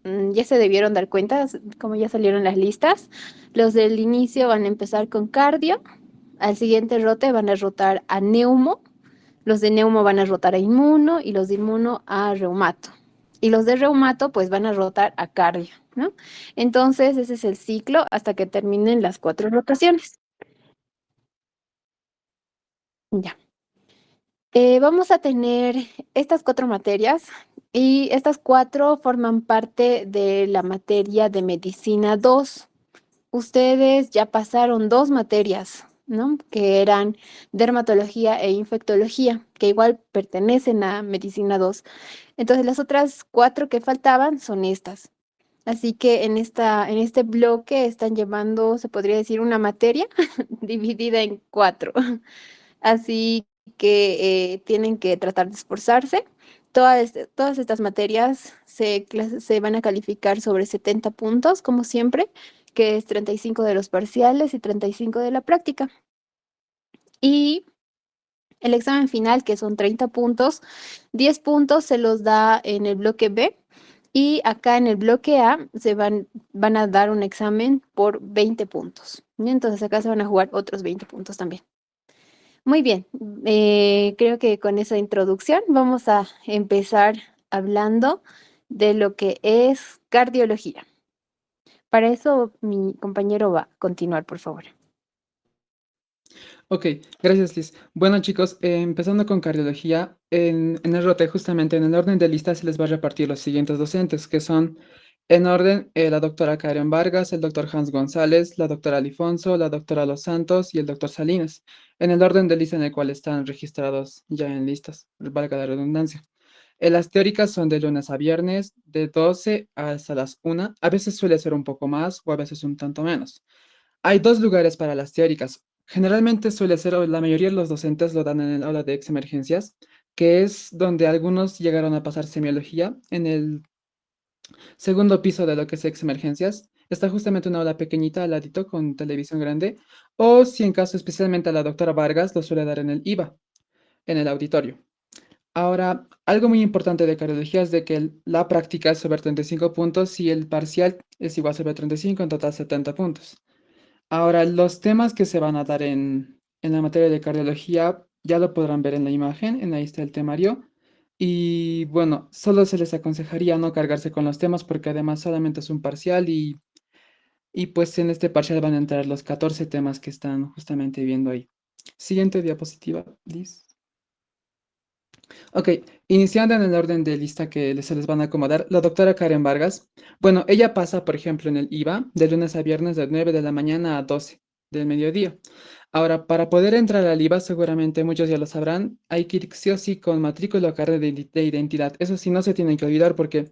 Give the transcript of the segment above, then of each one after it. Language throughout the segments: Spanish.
ya se debieron dar cuenta, como ya salieron las listas. Los del inicio van a empezar con cardio, al siguiente rote van a rotar a neumo, los de neumo van a rotar a inmuno y los de inmuno a reumato. Y los de reumato pues van a rotar a cardio, ¿no? Entonces ese es el ciclo hasta que terminen las 4 rotaciones. Ya. Vamos a tener estas 4 materias y estas 4 forman parte de la materia de medicina 2. Ustedes ya pasaron 2 materias, ¿no? Que eran dermatología e infectología, que igual pertenecen a medicina 2. Entonces las otras 4 que faltaban son estas. Así que en este bloque están llevando, se podría decir, una materia dividida en 4. Así que tienen que tratar de esforzarse. Todas estas materias se van a calificar sobre 70 puntos, como siempre, que es 35 de los parciales y 35 de la práctica. Y el examen final, que son 30 puntos, 10 puntos se los da en el bloque B. Y acá en el bloque A van a dar un examen por 20 puntos. ¿Sí? Entonces acá se van a jugar otros 20 puntos también. Muy bien, creo que con esa introducción vamos a empezar hablando de lo que es cardiología. Para eso mi compañero va a continuar, por favor. Ok, gracias Liz. Bueno chicos, empezando con cardiología, en el ROTE justamente en el orden de lista se les va a repartir los siguientes docentes, que son en orden la doctora Karen Vargas, el doctor Hans González, la doctora Alifonso, la doctora Los Santos y el doctor Salinas, en el orden de lista en el cual están registrados ya en listas, valga la redundancia. Las teóricas son de lunes a viernes, de 12 hasta las 1, a veces suele ser un poco más o a veces un tanto menos. Hay 2 lugares para las teóricas. Generalmente suele ser, o la mayoría de los docentes lo dan en el aula de emergencias, que es donde algunos llegaron a pasar semiología en el segundo piso de lo que es emergencias. Está justamente una aula pequeñita al ladito con televisión grande, o si en caso especialmente a la doctora Vargas lo suele dar en el IVA, en el auditorio. Ahora, algo muy importante de cardiología es de que la práctica es sobre 35 puntos y el parcial es igual sobre 35, en total 70 puntos. Ahora, los temas que se van a dar en la materia de cardiología ya lo podrán ver en la imagen, en ahí está el temario. Y bueno, solo se les aconsejaría no cargarse con los temas porque además solamente es un parcial y pues en este parcial van a entrar los 14 temas que están justamente viendo ahí. Siguiente diapositiva, please. Ok, iniciando en el orden de lista que se les van a acomodar, la doctora Karen Vargas. Bueno, ella pasa, por ejemplo, en el IVA de lunes a viernes de 9 de la mañana a 12 del mediodía. Ahora, para poder entrar al IVA, seguramente muchos ya lo sabrán, hay que ir sí o sí con matrícula o carnet de identidad. Eso sí, no se tienen que olvidar porque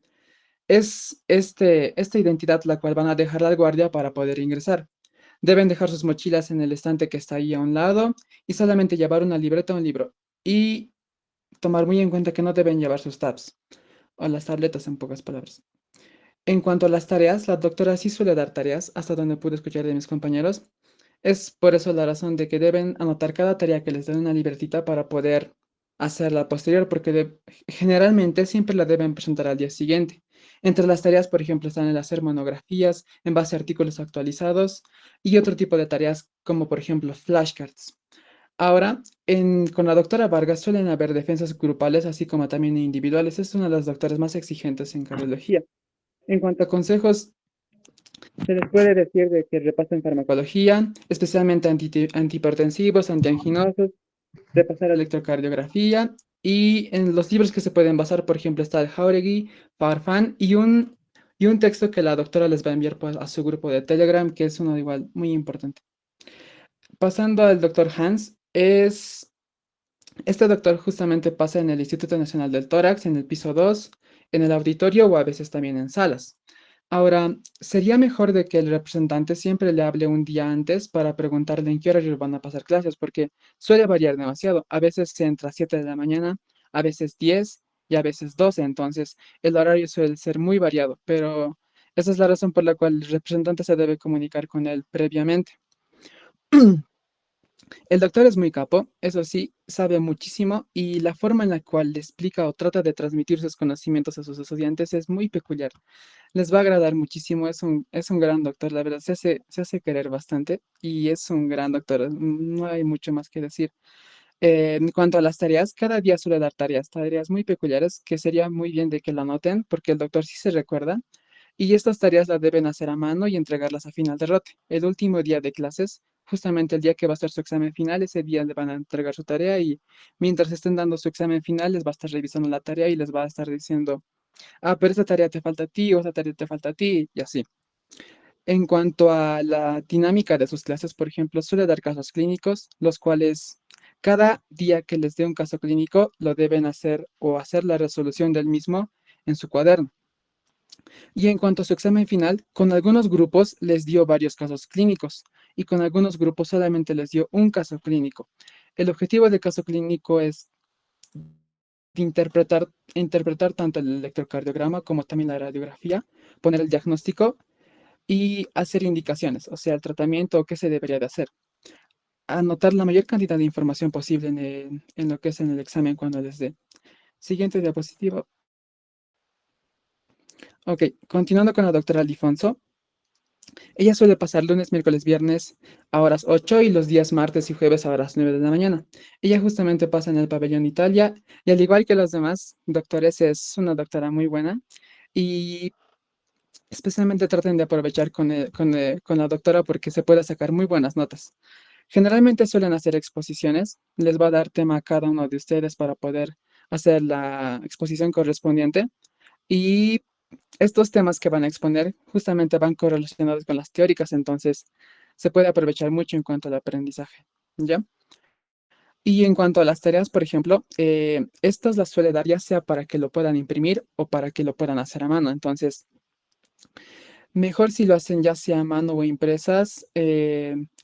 es esta identidad la cual van a dejar al guardia para poder ingresar. Deben dejar sus mochilas en el estante que está ahí a un lado y solamente llevar una libreta o un libro. Y tomar muy en cuenta que no deben llevar sus tabs o las tabletas en pocas palabras. En cuanto a las tareas, la doctora sí suele dar tareas, hasta donde pude escuchar de mis compañeros. Es por eso la razón de que deben anotar cada tarea que les den una libretita para poder hacerla posterior, porque generalmente siempre la deben presentar al día siguiente. Entre las tareas, por ejemplo, están el hacer monografías en base a artículos actualizados y otro tipo de tareas como por ejemplo flashcards. Ahora, con la doctora Vargas suelen haber defensas grupales, así como también individuales. Es una de las doctoras más exigentes en cardiología. En cuanto a consejos, se les puede decir de que repasen farmacología, especialmente antihipertensivos, antianginosos, repasar electrocardiografía y en los libros que se pueden basar, por ejemplo, está el Jauregui, Farfán y un texto que la doctora les va a enviar pues, a su grupo de Telegram, que es uno igual muy importante. Pasando al doctor Hans, este doctor justamente pasa en el Instituto Nacional del Tórax, en el piso 2, en el auditorio o a veces también en salas. Ahora, sería mejor de que el representante siempre le hable un día antes para preguntarle en qué horario van a pasar clases, porque suele variar demasiado. A veces se entra a 7 de la mañana, a veces 10 y a veces 12. Entonces el horario suele ser muy variado, pero esa es la razón por la cual el representante se debe comunicar con él previamente. El doctor es muy capo, eso sí, sabe muchísimo y la forma en la cual le explica o trata de transmitir sus conocimientos a sus estudiantes es muy peculiar. Les va a agradar muchísimo, es un gran doctor, la verdad, se hace querer bastante y es un gran doctor, no hay mucho más que decir. En cuanto a las tareas, cada día suele dar tareas muy peculiares que sería muy bien de que lo anoten porque el doctor sí se recuerda y estas tareas las deben hacer a mano y entregarlas a final de rote. El último día de clases, justamente el día que va a ser su examen final, ese día le van a entregar su tarea y mientras estén dando su examen final les va a estar revisando la tarea y les va a estar diciendo, ah, pero esta tarea te falta a ti o esta tarea te falta a ti y así. En cuanto a la dinámica de sus clases, por ejemplo, suele dar casos clínicos, los cuales cada día que les dé un caso clínico lo deben hacer o hacer la resolución del mismo en su cuaderno. Y en cuanto a su examen final, con algunos grupos les dio varios casos clínicos y con algunos grupos solamente les dio un caso clínico. El objetivo del caso clínico es interpretar tanto el electrocardiograma como también la radiografía, poner el diagnóstico y hacer indicaciones, o sea, el tratamiento o qué se debería de hacer. Anotar la mayor cantidad de información posible en lo que es en el examen cuando les dé. Siguiente diapositiva. Ok, continuando con la doctora Alifonso. Ella suele pasar lunes, miércoles, viernes a horas 8 y los días martes y jueves a horas 9 de la mañana. Ella justamente pasa en el pabellón Italia y al igual que los demás doctores es una doctora muy buena y especialmente traten de aprovechar con la doctora porque se puede sacar muy buenas notas. Generalmente suelen hacer exposiciones, les va a dar tema a cada uno de ustedes para poder hacer la exposición correspondiente y estos temas que van a exponer justamente van correlacionados con las teóricas, entonces se puede aprovechar mucho en cuanto al aprendizaje, ¿ya? Y en cuanto a las tareas, por ejemplo, estas las suele dar ya sea para que lo puedan imprimir o para que lo puedan hacer a mano. Entonces, mejor si lo hacen ya sea a mano o impresas,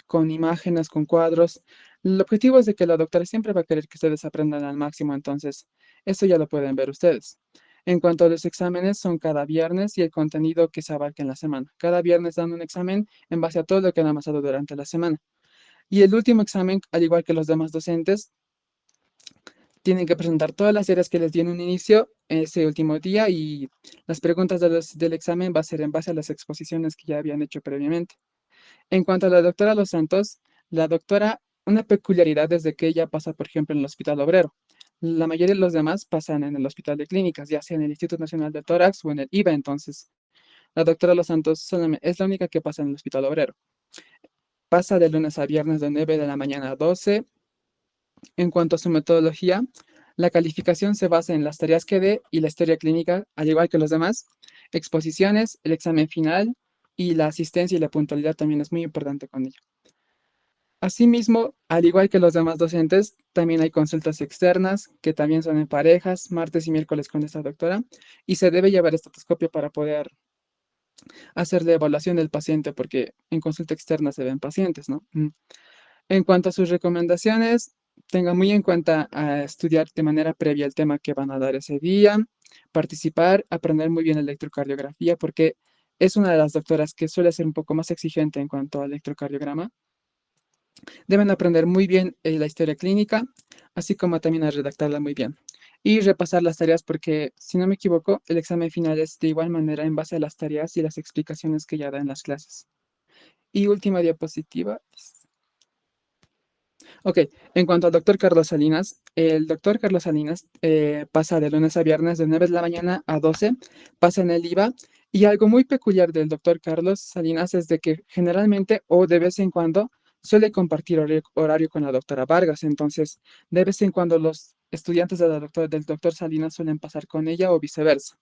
con imágenes, con cuadros. El objetivo es de que la doctora siempre va a querer que ustedes aprendan al máximo, entonces eso ya lo pueden ver ustedes. En cuanto a los exámenes, son cada viernes y el contenido que se abarca en la semana. Cada viernes dan un examen en base a todo lo que han amasado durante la semana. Y el último examen, al igual que los demás docentes, tienen que presentar todas las áreas que les di en un inicio ese último día y las preguntas del examen va a ser en base a las exposiciones que ya habían hecho previamente. En cuanto a la doctora Los Santos, la doctora, una peculiaridad es de que ella pasa, por ejemplo, en el Hospital Obrero. La mayoría de los demás pasan en el Hospital de Clínicas, ya sea en el Instituto Nacional de Tórax o en el IVA. Entonces, la doctora Los Santos es la única que pasa en el Hospital Obrero. Pasa de lunes a viernes de 9 de la mañana a 12. En cuanto a su metodología, la calificación se basa en las tareas que dé y la historia clínica, al igual que los demás, exposiciones, el examen final y la asistencia y la puntualidad también es muy importante con ella. Asimismo, al igual que los demás docentes, también hay consultas externas que también son en parejas, martes y miércoles con esta doctora, y se debe llevar estetoscopio para poder hacer la evaluación del paciente, porque en consulta externa se ven pacientes, ¿no? En cuanto a sus recomendaciones, tenga muy en cuenta a estudiar de manera previa el tema que van a dar ese día, participar, aprender muy bien electrocardiografía, porque es una de las doctoras que suele ser un poco más exigente en cuanto al electrocardiograma. Deben aprender muy bien la historia clínica, así como también a redactarla muy bien. Y repasar las tareas porque, si no me equivoco, el examen final es de igual manera en base a las tareas y las explicaciones que ya da en las clases. Y última diapositiva. Ok, en cuanto al doctor Carlos Salinas, el doctor Carlos Salinas pasa de lunes a viernes de 9 de la mañana a 12, pasa en el IVA, y algo muy peculiar del doctor Carlos Salinas es de que generalmente o de vez en cuando suele compartir horario con la doctora Vargas, entonces de vez en cuando los estudiantes de del doctor Salinas suelen pasar con ella o viceversa.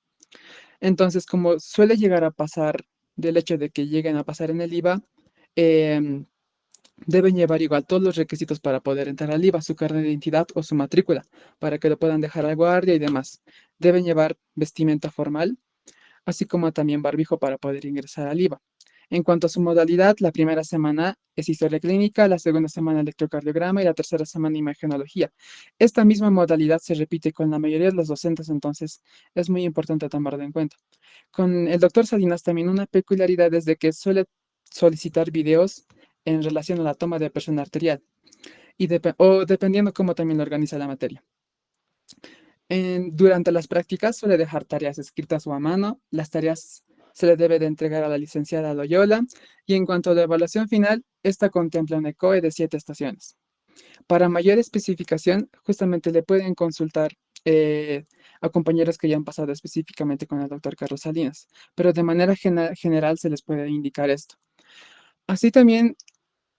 Entonces, como suele llegar a pasar del hecho de que lleguen a pasar en el IVA, em, deben llevar igual todos los requisitos para poder entrar al IVA, su carnet de identidad o su matrícula, para que lo puedan dejar al guardia y demás. Deben llevar vestimenta formal, así como también barbijo para poder ingresar al IVA. En cuanto a su modalidad, la primera semana es historia clínica, la segunda semana electrocardiograma y la tercera semana imagenología. Esta misma modalidad se repite con la mayoría de los docentes, entonces es muy importante tomarlo en cuenta. Con el doctor Salinas también una peculiaridad es de que suele solicitar videos en relación a la toma de presión arterial. o dependiendo cómo también lo organiza la materia. Durante las prácticas suele dejar tareas escritas o a mano. Las tareas se le debe de entregar a la licenciada Loyola y en cuanto a la evaluación final, esta contempla un ECOE de 7 estaciones. Para mayor especificación, justamente le pueden consultar a compañeros que ya han pasado específicamente con el doctor Carlos Salinas, pero de manera general se les puede indicar esto. Así también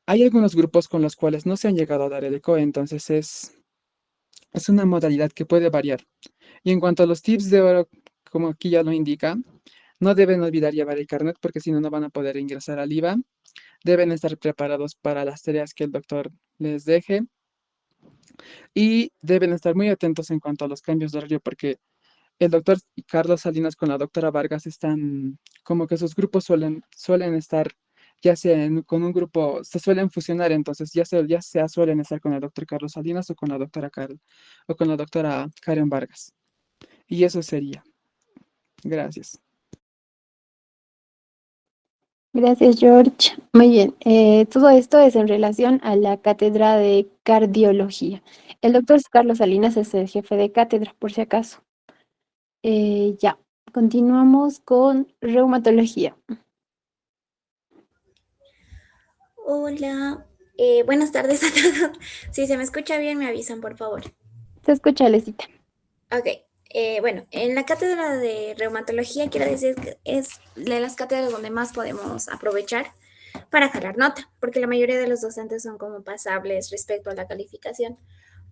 hay algunos grupos con los cuales no se han llegado a dar el ECOE, entonces es una modalidad que puede variar. Y en cuanto a los tips de oro, como aquí ya lo indica, no deben olvidar llevar el carnet porque si no, no van a poder ingresar al IVA. Deben estar preparados para las tareas que el doctor les deje y deben estar muy atentos en cuanto a los cambios de horario porque el doctor Carlos Salinas con la doctora Vargas están como que sus grupos suelen estar, ya sea con un grupo, se suelen fusionar, entonces ya sea suelen estar con el doctor Carlos Salinas o con la doctora o con la doctora Karen Vargas. Y eso sería. Gracias. Gracias, George. Muy bien. Todo esto es en relación a la cátedra de cardiología. El doctor Carlos Salinas es el jefe de cátedra, por si acaso. Ya, continuamos con reumatología. Hola, buenas tardes a todos. Si se me escucha bien, me avisan, por favor. Se escucha, Alecita. Ok, bueno, en la cátedra de reumatología quiero decir que es de las cátedras donde más podemos aprovechar para jalar nota, porque la mayoría de los docentes son como pasables respecto a la calificación.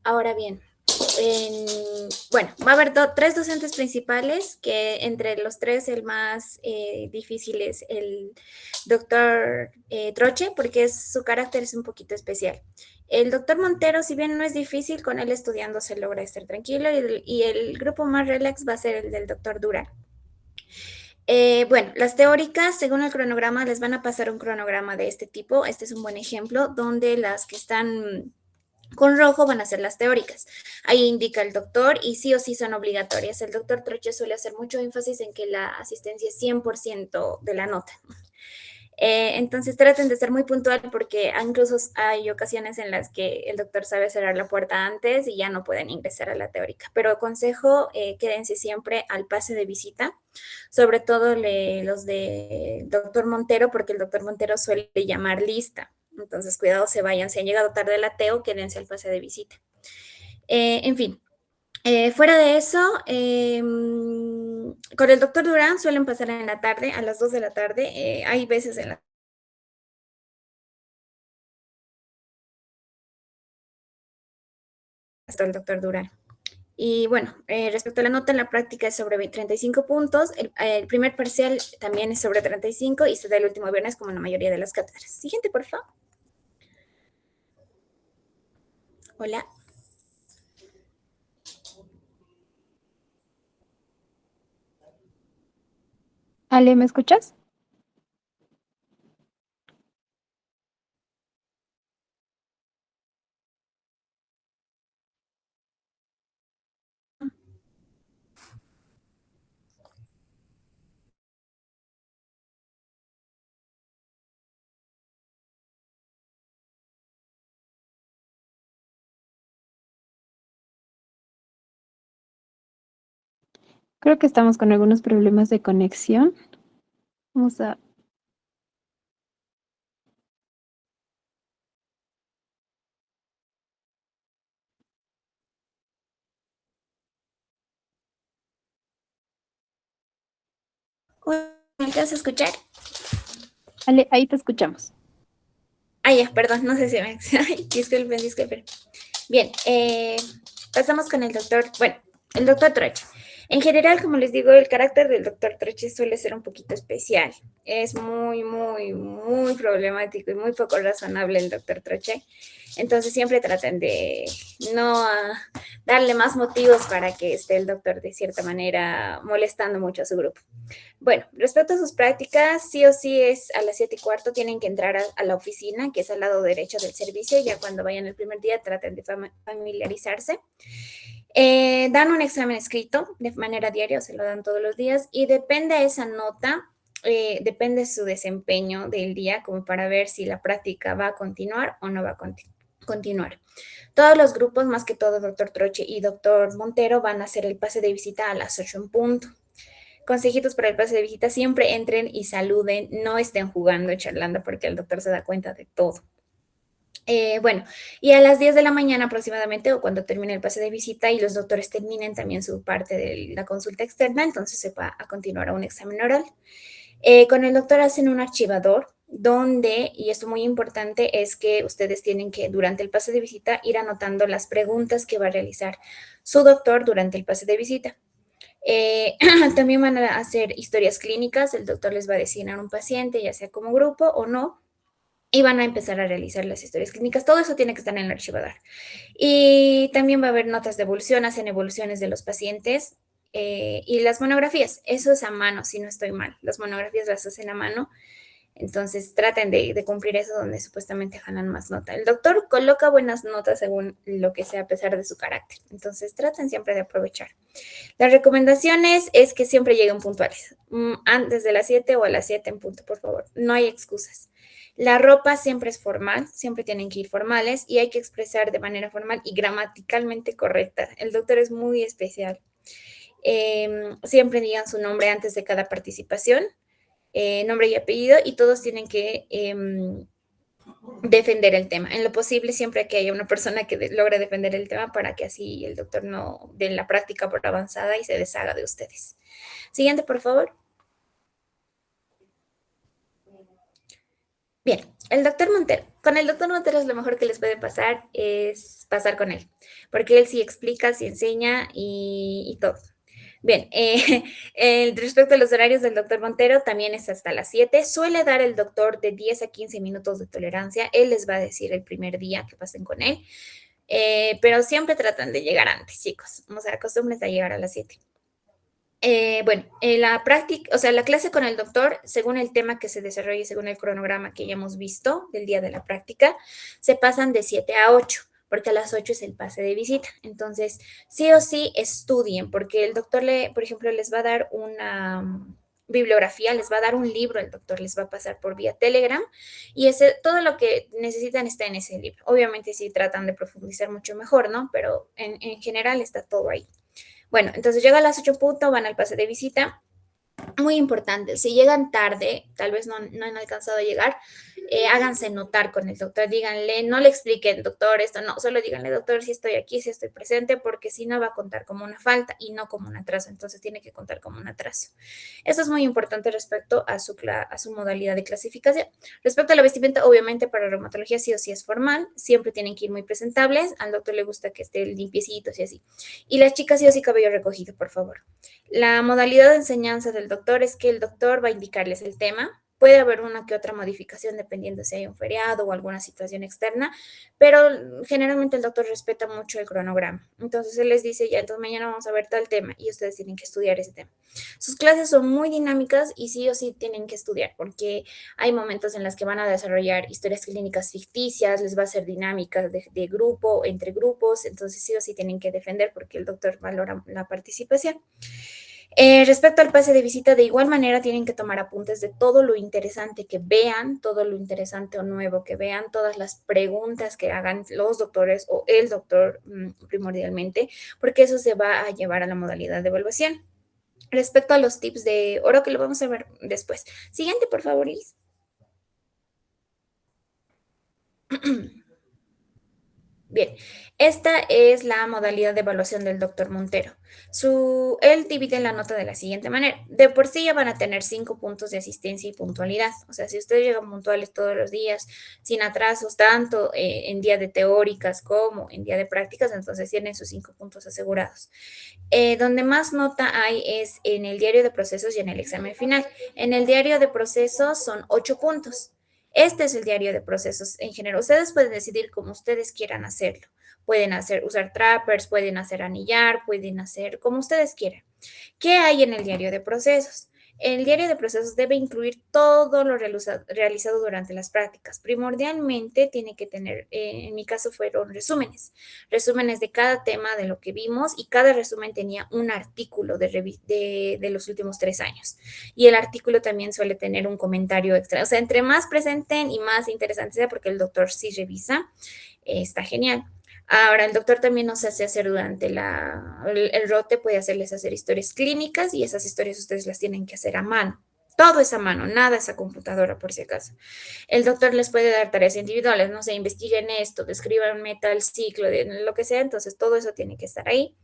Ahora bien, bueno, va a haber tres docentes principales, que entre los tres el más difícil es el doctor Troche, porque su carácter es un poquito especial. El doctor Montero, si bien no es difícil, con él estudiando se logra estar tranquilo y el grupo más relax va a ser el del doctor Durán. Bueno, las teóricas, según el cronograma, les van a pasar un cronograma de este tipo. Este es un buen ejemplo, donde las que están con rojo van a ser las teóricas. Ahí indica el doctor y sí o sí son obligatorias. El doctor Troche suele hacer mucho énfasis en que la asistencia es 100% de la nota. Entonces traten de ser muy puntual porque incluso hay ocasiones en las que el doctor sabe cerrar la puerta antes y ya no pueden ingresar a la teórica. Pero consejo, quédense siempre al pase de visita, sobre todo los de doctor Montero, porque el doctor Montero suele llamar lista. Entonces, cuidado, se vayan. Si han llegado tarde al ateo, quédense al pase de visita. En fin, fuera de eso, con el doctor Durán suelen pasar en la tarde, a las 2 de la tarde. Hay veces en la hasta el doctor Durán. Y bueno, respecto a la nota en la práctica es sobre 35 puntos. El primer parcial también es sobre 35 y se da el último viernes como en la mayoría de las cátedras. Siguiente, por favor. Hola. Ale, ¿me escuchas? Creo que estamos con algunos problemas de conexión. Vamos a... ¿Me alcanzas a escuchar? Ale, ahí te escuchamos. Ya, perdón, no sé si me... Ay, disculpen. Bien, pasamos con el doctor, bueno, el doctor Troche. En general, como les digo, el carácter del doctor Troche suele ser un poquito especial. Es muy problemático y muy poco razonable el doctor Troche. Entonces siempre traten de no darle más motivos para que esté el doctor de cierta manera molestando mucho a su grupo. Bueno, respecto a sus prácticas, sí o sí es a las 7:15, tienen que entrar a la oficina, que es al lado derecho del servicio. Ya cuando vayan el primer día, traten de familiarizarse. Dan un examen escrito de manera diaria, o se lo dan todos los días, y depende de esa nota, depende su desempeño del día, como para ver si la práctica va a continuar o no va a continuar. continuar. Todos los grupos, más que todo doctor Troche y doctor Montero, van a hacer el pase de visita a las 8 en punto. Consejitos para el pase de visita, siempre entren y saluden, no estén jugando y charlando porque el doctor se da cuenta de todo. Bueno, y a las 10 de la mañana aproximadamente, o cuando termine el pase de visita y los doctores terminen también su parte de la consulta externa, entonces se va a continuar a un examen oral. Con el doctor hacen un archivador donde, y esto muy importante, es que ustedes tienen que durante el pase de visita ir anotando las preguntas que va a realizar su doctor durante el pase de visita. También van a hacer historias clínicas, el doctor les va a designar un paciente, ya sea como grupo o no, y van a empezar a realizar las historias clínicas. Todo eso tiene que estar en el archivador. Y también va a haber notas de evolución, hacen evoluciones de los pacientes y las monografías. Eso es a mano, si no estoy mal. Las monografías las hacen a mano. Entonces traten de cumplir eso donde supuestamente ganan más nota. El doctor coloca buenas notas según lo que sea a pesar de su carácter. Entonces traten siempre de aprovechar. Las recomendaciones es que siempre lleguen puntuales. Antes de las 7 o a las 7 en punto, por favor. No hay excusas. La ropa siempre es formal, siempre tienen que ir formales y hay que expresar de manera formal y gramaticalmente correcta. El doctor es muy especial. Siempre digan su nombre antes de cada participación, nombre y apellido, y todos tienen que defender el tema. En lo posible, siempre que haya una persona que logre defender el tema para que así el doctor no dé la práctica por avanzada y se deshaga de ustedes. Siguiente, por favor. Bien, el doctor Montero. Con el doctor Montero es lo mejor que les puede pasar es pasar con él, porque él sí explica, sí enseña y todo. Bien, respecto a los horarios del doctor Montero, también es hasta las 7. Suele dar el doctor de 10 a 15 minutos de tolerancia. Él les va a decir el primer día que pasen con él, pero siempre tratan de llegar antes, chicos. O sea, acostúmbrense a llegar a las 7. Bueno, la práctica, o sea, la clase con el doctor, según el tema que se desarrolle, según el cronograma que ya hemos visto del día de la práctica, se pasan de 7 a 8, porque a las 8 es el pase de visita. Entonces, sí o sí estudien, porque el doctor, por ejemplo, les va a dar una bibliografía, les va a dar un libro, el doctor les va a pasar por vía Telegram y todo lo que necesitan está en ese libro. Obviamente, sí tratan de profundizar mucho mejor, ¿no? Pero en general está todo ahí. Bueno, entonces llega a las 8 punto, van al pase de visita. Muy importante, si llegan tarde, tal vez no han alcanzado a llegar, háganse notar con el doctor, díganle, no le expliquen, doctor, esto no, solo díganle, doctor, si estoy aquí, si estoy presente, porque si no va a contar como una falta y no como un atraso, entonces tiene que contar como un atraso. Eso es muy importante respecto a su modalidad de clasificación. Respecto a la vestimenta, obviamente para reumatología sí o sí es formal, siempre tienen que ir muy presentables, al doctor le gusta que estén limpiecitos y así. Y las chicas sí o sí cabello recogido, por favor. La modalidad de enseñanza del doctor es que el doctor va a indicarles el tema. Puede haber una que otra modificación dependiendo si hay un feriado o alguna situación externa, pero generalmente el doctor respeta mucho el cronograma. Entonces él les dice, ya, entonces mañana vamos a ver tal tema y ustedes tienen que estudiar ese tema. Sus clases son muy dinámicas y sí o sí tienen que estudiar porque hay momentos en los que van a desarrollar historias clínicas ficticias, les va a hacer dinámicas de grupo, entre grupos, entonces sí o sí tienen que defender porque el doctor valora la participación. Respecto al pase de visita, de igual manera tienen que tomar apuntes de todo lo interesante que vean, todo lo interesante o nuevo que vean, todas las preguntas que hagan los doctores o el doctor primordialmente, porque eso se va a llevar a la modalidad de evaluación. Respecto a los tips de oro, que lo vamos a ver después. Siguiente, por favor, Liz. Bien, esta es la modalidad de evaluación del doctor Montero. Él divide la nota de la siguiente manera. De por sí ya van a tener 5 puntos de asistencia y puntualidad. O sea, si ustedes llegan puntuales todos los días, sin atrasos, tanto en día de teóricas como en día de prácticas, entonces tienen sus 5 puntos asegurados. Donde más nota hay es en el diario de procesos y en el examen final. En el diario de procesos son 8 puntos. Este es el diario de procesos en general. Ustedes pueden decidir cómo ustedes quieran hacerlo. Pueden usar trappers, pueden hacer anillar, pueden hacer como ustedes quieran. ¿Qué hay en el diario de procesos? El diario de procesos debe incluir todo lo realizado durante las prácticas. Primordialmente tiene que tener, en mi caso fueron resúmenes de cada tema de lo que vimos y cada resumen tenía un artículo de los últimos 3 años. Y el artículo también suele tener un comentario extra. O sea, entre más presenten y más interesante sea, porque el doctor sí revisa, está genial. Ahora, el doctor también nos hace hacer durante el rote, puede hacerles hacer historias clínicas y esas historias ustedes las tienen que hacer a mano. Todo es a mano, nada es a computadora, por si acaso. El doctor les puede dar tareas individuales, no sé, investiguen esto, descríbanme tal ciclo, de lo que sea, entonces todo eso tiene que estar ahí.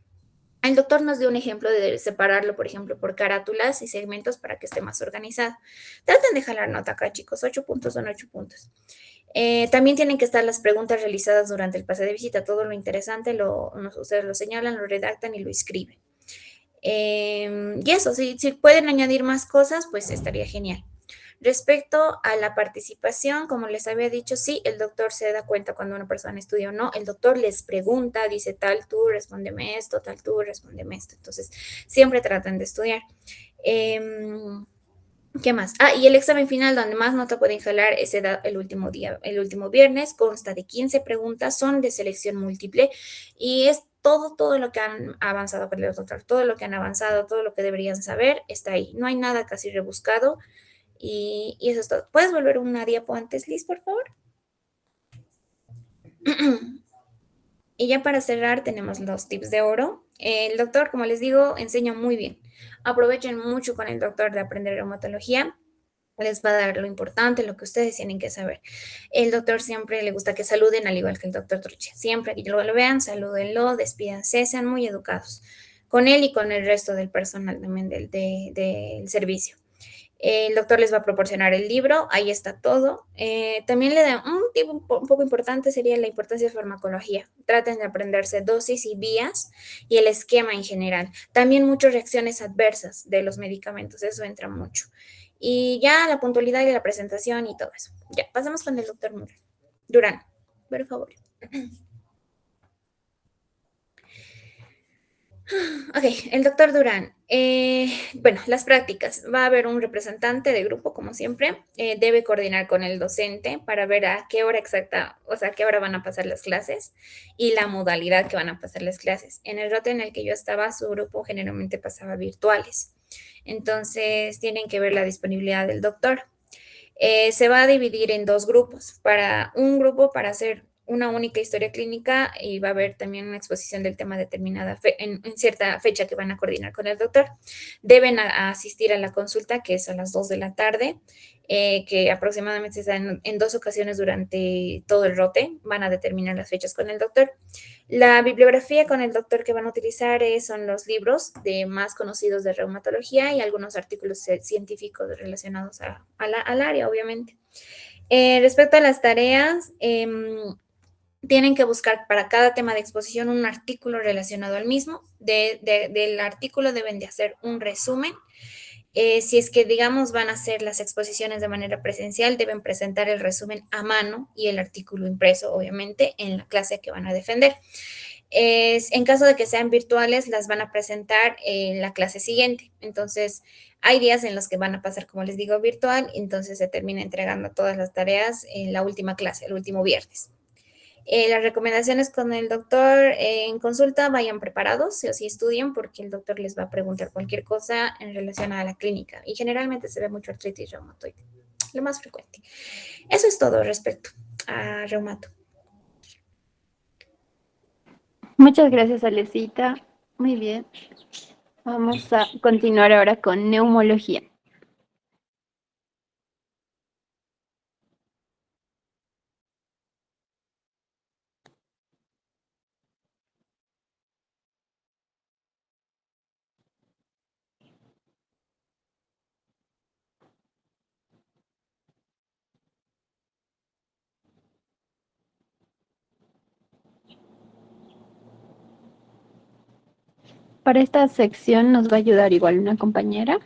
El doctor nos dio un ejemplo de separarlo, por ejemplo, por carátulas y segmentos para que esté más organizado. Traten de jalar nota acá, chicos. 8 puntos son 8 puntos. También tienen que estar las preguntas realizadas durante el pase de visita. Todo lo interesante ustedes lo señalan, lo redactan y lo escriben. Y eso, si pueden añadir más cosas, pues estaría genial. Respecto a la participación, como les había dicho, sí, el doctor se da cuenta cuando una persona estudia o no. El doctor les pregunta, dice tal tú, respóndeme esto, tal tú, respóndeme esto. Entonces, siempre tratan de estudiar. ¿Qué más? Y el examen final, donde más nota pueden jalar, es el último día, el último viernes. Consta de 15 preguntas, son de selección múltiple y es todo lo que han avanzado con el doctor, todo lo que han avanzado, todo lo que deberían saber está ahí. No hay nada casi rebuscado. Y eso es todo. ¿Puedes volver una diapo antes, Liz, por favor? Y ya para cerrar, tenemos los tips de oro. El doctor, como les digo, enseña muy bien. Aprovechen mucho con el doctor de aprender reumatología. Les va a dar lo importante, lo que ustedes tienen que saber. El doctor siempre le gusta que saluden, al igual que el doctor Truche. Siempre que lo vean, salúdenlo, despídanse, sean muy educados con él y con el resto del personal también del servicio. El doctor les va a proporcionar el libro, ahí está todo. También le da un tip un poco importante, sería la importancia de farmacología. Traten de aprenderse dosis y vías y el esquema en general. También muchas reacciones adversas de los medicamentos, eso entra mucho. Y ya la puntualidad y la presentación y todo eso. Ya, pasamos con el doctor Durán, por favor. Ok, el doctor Durán. Bueno, las prácticas. Va a haber un representante de grupo, como siempre. Debe coordinar con el docente para ver a qué hora exacta, o sea, a qué hora van a pasar las clases y la modalidad que van a pasar las clases. En el rote en el que yo estaba, su grupo generalmente pasaba virtuales. Entonces, tienen que ver la disponibilidad del doctor. Se va a dividir en dos grupos. Para un grupo para hacer una única historia clínica y va a haber también una exposición del tema determinada en cierta fecha que van a coordinar con el doctor. Deben asistir a la consulta, que es a las 2 de la tarde, que aproximadamente se dan en 2 ocasiones durante todo el rote. Van a determinar las fechas con el doctor. La bibliografía con el doctor que van a utilizar son los libros de más conocidos de reumatología y algunos artículos científicos relacionados al área, obviamente. Respecto a las tareas, tienen que buscar para cada tema de exposición un artículo relacionado al mismo. Del artículo deben de hacer un resumen. Si es que, digamos, van a hacer las exposiciones de manera presencial, deben presentar el resumen a mano y el artículo impreso, obviamente, en la clase que van a defender. En caso de que sean virtuales, las van a presentar en la clase siguiente. Entonces, hay días en los que van a pasar, como les digo, virtual, entonces se termina entregando todas las tareas en la última clase, el último viernes. Las recomendaciones con el doctor en consulta, vayan preparados, si o sí estudien, porque el doctor les va a preguntar cualquier cosa en relación a la clínica. Y generalmente se ve mucho artritis reumatoide, lo más frecuente. Eso es todo respecto a reumato. Muchas gracias, Alecita. Muy bien. Vamos a continuar ahora con neumología. Para esta sección nos va a ayudar igual una compañera.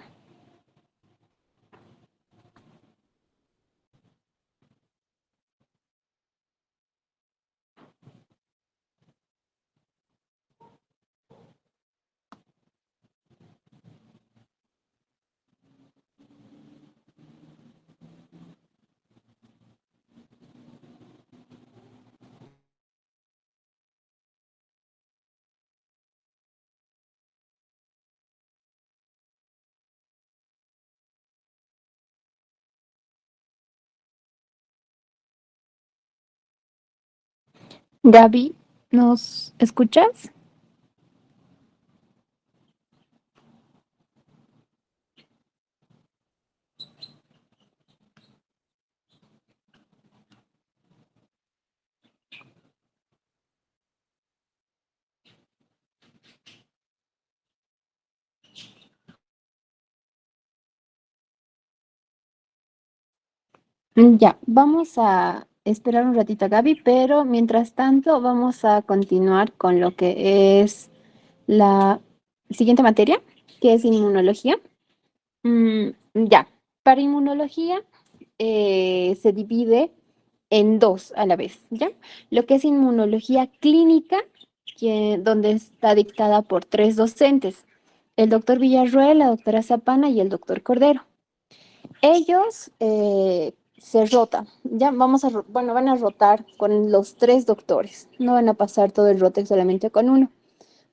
Gaby, ¿nos escuchas? Ya, vamos a esperar un ratito a Gaby, pero mientras tanto vamos a continuar con lo que es la siguiente materia, que es inmunología. Ya, para inmunología se divide en dos a la vez, ¿ya? Lo que es inmunología clínica, donde está dictada por tres docentes, el doctor Villarroel, la doctora Zapana y el doctor Cordero. Ellos se rotan, ya bueno, van a rotar con los tres doctores, no van a pasar todo el rote solamente con uno,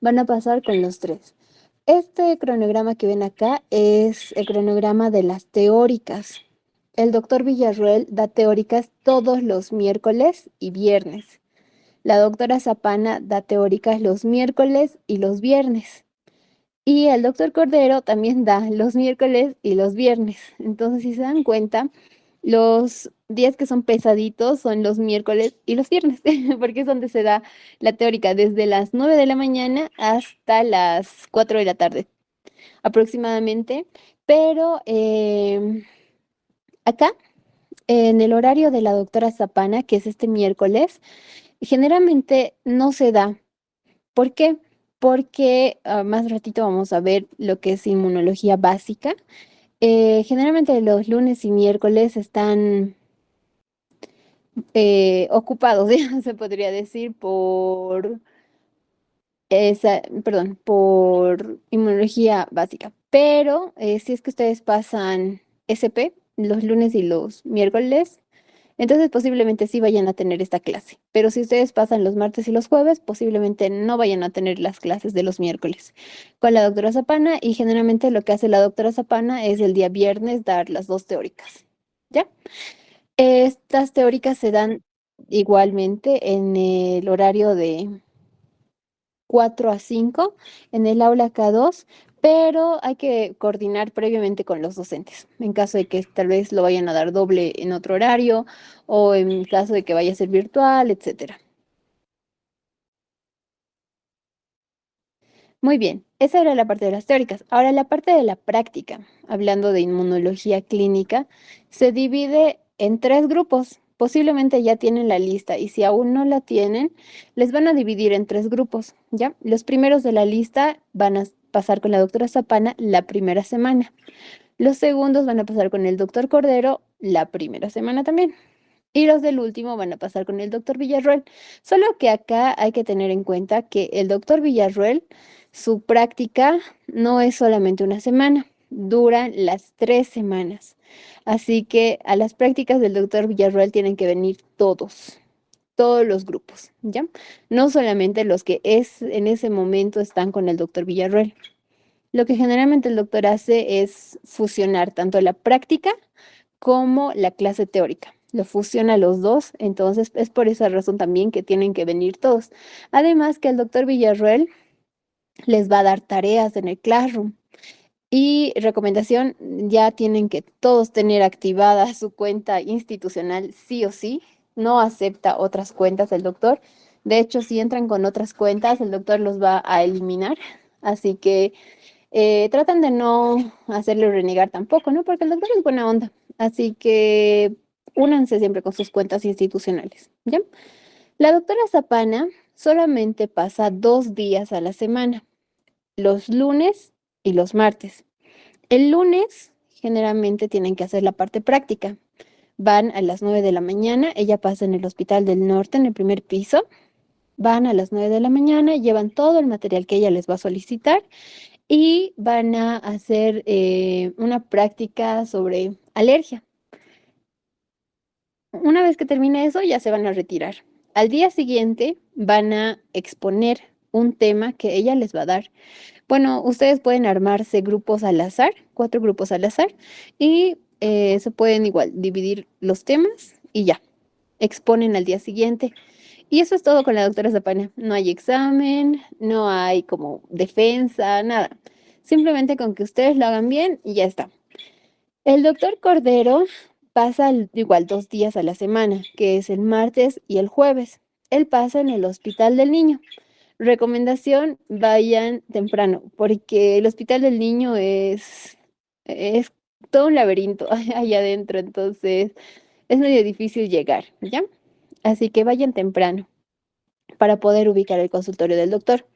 van a pasar con los tres. Este cronograma que ven acá es el cronograma de las teóricas. El doctor Villarroel da teóricas todos los miércoles y viernes. La doctora Zapana da teóricas los miércoles y los viernes. Y el doctor Cordero también da los miércoles y los viernes. Entonces, si se dan cuenta, los días que son pesaditos son los miércoles y los viernes, porque es donde se da la teórica desde las 9 de la mañana hasta las 4 de la tarde aproximadamente. Pero acá, en el horario de la doctora Zapana, que es este miércoles, generalmente no se da. ¿Por qué? Porque más ratito vamos a ver lo que es inmunología básica. Generalmente los lunes y miércoles están ocupados, ya se podría decir, por inmunología básica. Pero si es que ustedes pasan SP los lunes y los miércoles, entonces posiblemente sí vayan a tener esta clase. Pero si ustedes pasan los martes y los jueves, posiblemente no vayan a tener las clases de los miércoles con la doctora Zapana. Y generalmente lo que hace la doctora Zapana es el día viernes dar las dos teóricas. ¿Ya? Estas teóricas se dan igualmente en el horario de 4 a 5 en el aula K2, pero hay que coordinar previamente con los docentes, en caso de que tal vez lo vayan a dar doble en otro horario o en caso de que vaya a ser virtual, etcétera. Muy bien, esa era la parte de las teóricas. Ahora la parte de la práctica, hablando de inmunología clínica, se divide en tres grupos. Posiblemente ya tienen la lista y si aún no la tienen, les van a dividir en tres grupos, ¿ya? Los primeros de la lista van a pasar con la doctora Zapana la primera semana. Los segundos van a pasar con el doctor Cordero la primera semana también. Y los del último van a pasar con el doctor Villarroel. Solo que acá hay que tener en cuenta que el doctor Villarroel, su práctica no es solamente una semana, duran las 3 semanas. Así que a las prácticas del doctor Villarroel tienen que venir todos los grupos, ¿ya? No solamente los que en ese momento están con el doctor Villarroel. Lo que generalmente el doctor hace es fusionar tanto la práctica como la clase teórica. Lo fusiona los dos, entonces es por esa razón también que tienen que venir todos. Además que el doctor Villarroel les va a dar tareas en el Classroom. Y recomendación, ya tienen que todos tener activada su cuenta institucional sí o sí. No acepta otras cuentas el doctor. De hecho, si entran con otras cuentas, el doctor los va a eliminar. Así que tratan de no hacerle renegar tampoco, ¿no? Porque el doctor es buena onda. Así que únanse siempre con sus cuentas institucionales, ¿ya? La doctora Zapana solamente pasa 2 días a la semana, los lunes y los martes. El lunes generalmente tienen que hacer la parte práctica. Van a las 9 de la mañana, ella pasa en el Hospital del Norte, en el primer piso. Van a las 9 de la mañana, llevan todo el material que ella les va a solicitar y van a hacer una práctica sobre alergia. Una vez que termine eso, ya se van a retirar. Al día siguiente van a exponer un tema que ella les va a dar. Bueno, ustedes pueden armarse grupos al azar, 4 grupos al azar, y se pueden igual dividir los temas y ya, exponen al día siguiente. Y eso es todo con la doctora Zapana. No hay examen, no hay como defensa, nada. Simplemente con que ustedes lo hagan bien y ya está. El doctor Cordero pasa igual 2 días a la semana, que es el martes y el jueves. Él pasa en el Hospital del Niño. Recomendación, vayan temprano, porque el Hospital del Niño es todo un laberinto allá adentro, entonces es medio difícil llegar, ¿ya? Así que vayan temprano para poder ubicar el consultorio del doctor.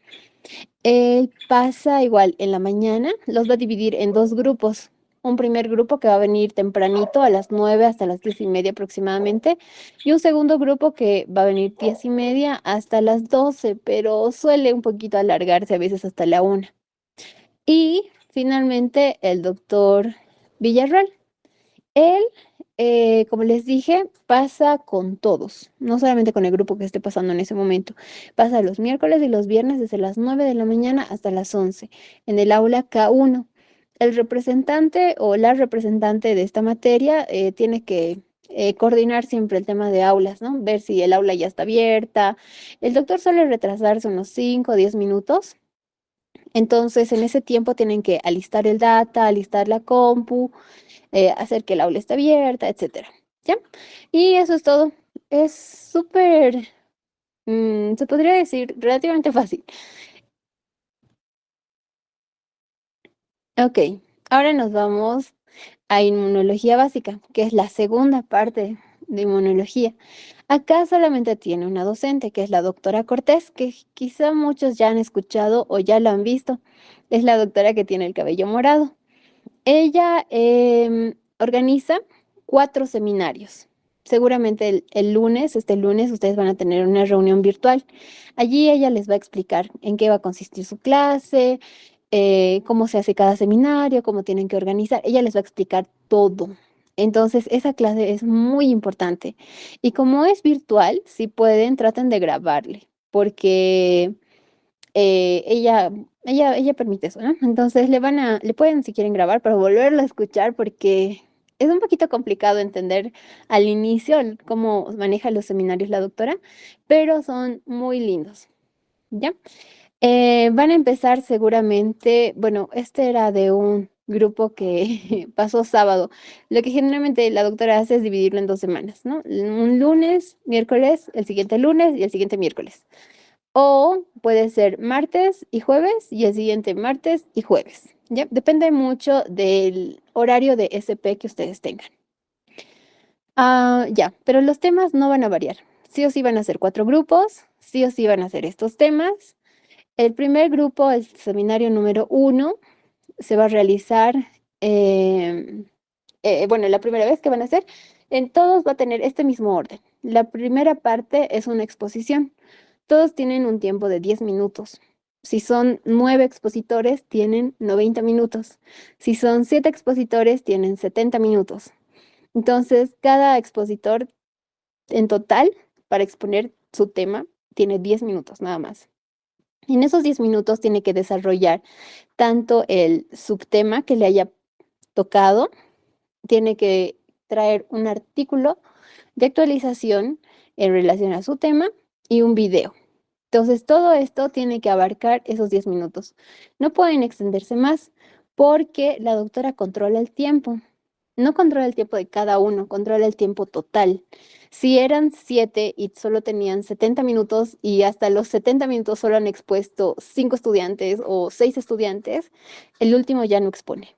Él pasa igual en la mañana, los va a dividir en 2 grupos. Un primer grupo que va a venir tempranito a las 9 hasta las 10:30 aproximadamente, y un segundo grupo que va a venir 10:30 hasta las 12, pero suele un poquito alargarse a veces hasta la 1. Y finalmente el doctor Villarreal. Él, como les dije, pasa con todos, no solamente con el grupo que esté pasando en ese momento. Pasa los miércoles y los viernes desde las 9 de la mañana hasta las 11 en el aula K1. El representante o la representante de esta materia tiene que coordinar siempre el tema de aulas, ¿no? Ver si el aula ya está abierta. El doctor suele retrasarse unos 5 o 10 minutos. Entonces, en ese tiempo tienen que alistar el data, alistar la compu, hacer que el aula esté abierta, etcétera. ¿Ya? Y eso es todo. Es súper, se podría decir, relativamente fácil. Ok, ahora nos vamos a inmunología básica, que es la segunda parte de inmunología. Acá solamente tiene una docente, que es la doctora Cortés, que quizá muchos ya han escuchado o ya la han visto. Es la doctora que tiene el cabello morado. Ella organiza 4 seminarios. Seguramente el lunes, este lunes, ustedes van a tener una reunión virtual. Allí ella les va a explicar en qué va a consistir su clase, cómo se hace cada seminario, cómo tienen que organizar. Ella les va a explicar todo. Entonces, esa clase es muy importante. Y como es virtual, si pueden, traten de grabarle, porque ella permite eso, ¿no? Entonces le pueden si quieren grabar para volverlo a escuchar porque es un poquito complicado entender al inicio cómo maneja los seminarios la doctora, pero son muy lindos, ¿ya? Van a empezar seguramente, bueno, este era de un grupo que pasó sábado. Lo que generalmente la doctora hace es dividirlo en 2 semanas, ¿no? Un lunes, miércoles, el siguiente lunes y el siguiente miércoles. O puede ser martes y jueves y el siguiente martes y jueves. ¿Ya? Depende mucho del horario de SP que ustedes tengan. Ya, pero los temas no van a variar. Sí o sí van a ser 4 grupos, sí o sí van a ser estos temas. El primer grupo, el seminario número 1, se va a realizar, bueno, la primera vez que van a hacer, en todos va a tener este mismo orden. La primera parte es una exposición. Todos tienen un tiempo de 10 minutos. Si son 9 expositores, tienen 90 minutos. Si son 7 expositores, tienen 70 minutos. Entonces, cada expositor en total, para exponer su tema, tiene 10 minutos nada más. Y en esos 10 minutos tiene que desarrollar tanto el subtema que le haya tocado, tiene que traer un artículo de actualización en relación a su tema y un video. Entonces, todo esto tiene que abarcar esos 10 minutos. No pueden extenderse más porque la doctora controla el tiempo. No controla el tiempo de cada uno, controla el tiempo total. Si eran 7 y solo tenían 70 minutos y hasta los 70 minutos solo han expuesto 5 estudiantes o 6 estudiantes, el último ya no expone.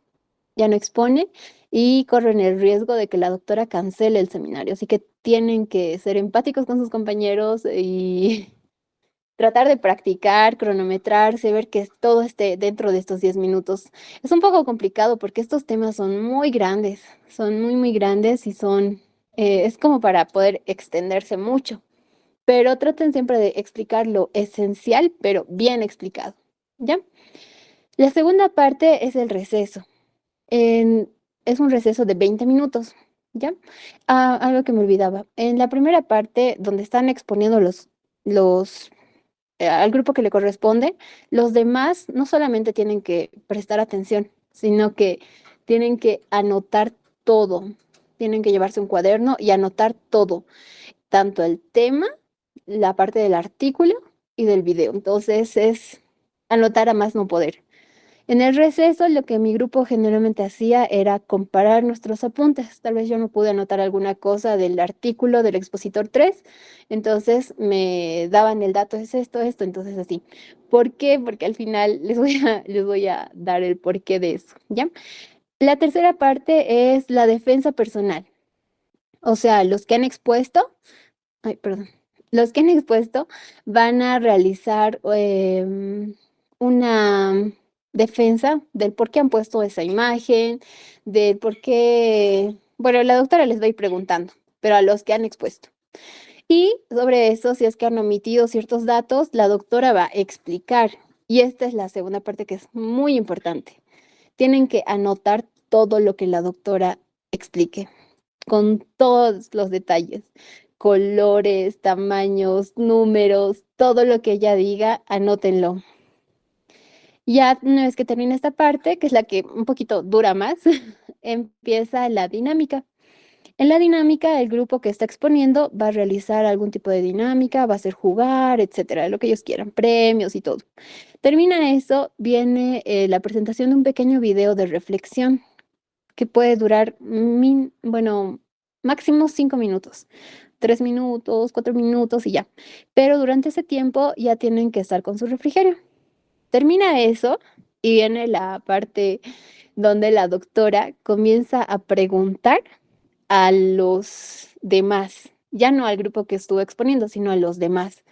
Ya no expone y corren el riesgo de que la doctora cancele el seminario. Así que tienen que ser empáticos con sus compañeros y tratar de practicar, cronometrarse, ver que todo esté dentro de estos 10 minutos. Es un poco complicado porque estos temas son muy grandes, son muy, muy grandes y es como para poder extenderse mucho. Pero traten siempre de explicar lo esencial, pero bien explicado, ¿ya? La segunda parte es el receso. Es un receso de 20 minutos, ¿ya? Algo que me olvidaba. En la primera parte, donde están exponiendo los al grupo que le corresponde, los demás no solamente tienen que prestar atención, sino que tienen que anotar todo. Tienen que llevarse un cuaderno y anotar todo, tanto el tema la parte del artículo y del video. Entonces es anotar a más no poder. En el receso, lo que mi grupo generalmente hacía era comparar nuestros apuntes. Tal vez yo no pude anotar alguna cosa del artículo del expositor 3, entonces me daban el dato, es esto, esto, entonces así. ¿Por qué? Porque al final les voy a dar el porqué de eso, ¿ya? La tercera parte es la defensa personal. O sea, los que han expuesto, ay, perdón, los que han expuesto van a realizar una defensa del por qué han puesto esa imagen, del por qué, bueno, la doctora les va a ir preguntando, pero a los que han expuesto. Y sobre eso, si es que han omitido ciertos datos, la doctora va a explicar. Y esta es la segunda parte que es muy importante. Tienen que anotar todo lo que la doctora explique con todos los detalles, colores, tamaños, números, todo lo que ella diga, anótenlo. Ya una vez que termine esta parte, que es la que un poquito dura más, empieza la dinámica. En la dinámica, el grupo que está exponiendo va a realizar algún tipo de dinámica, va a hacer jugar, etcétera, lo que ellos quieran, premios y todo. Termina eso, viene la presentación de un pequeño video de reflexión que puede durar, bueno, máximo 5 minutos, 3 minutos, 4 minutos y ya. Pero durante ese tiempo ya tienen que estar con su refrigerio. Termina eso y viene la parte donde la doctora comienza a preguntar a los demás, ya no al grupo que estuvo exponiendo, sino a los demás.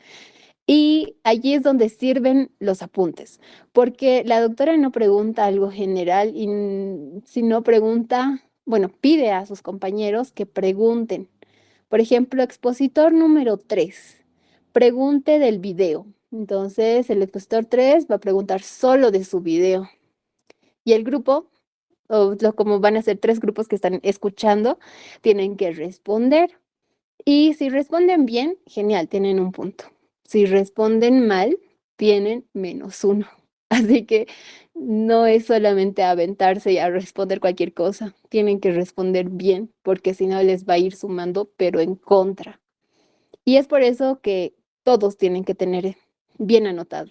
Y allí es donde sirven los apuntes, porque la doctora no pregunta algo general, sino pregunta, bueno, pide a sus compañeros que pregunten. Por ejemplo, expositor número 3, pregunte del video. Entonces, el expositor 3 va a preguntar solo de su video. Y el grupo, como van a ser 3 grupos que están escuchando, tienen que responder. Y si responden bien, genial, tienen un punto. Si responden mal, tienen -1. Así que no es solamente aventarse y a responder cualquier cosa. Tienen que responder bien, porque si no les va a ir sumando, pero en contra. Y es por eso que todos tienen que tener bien anotado.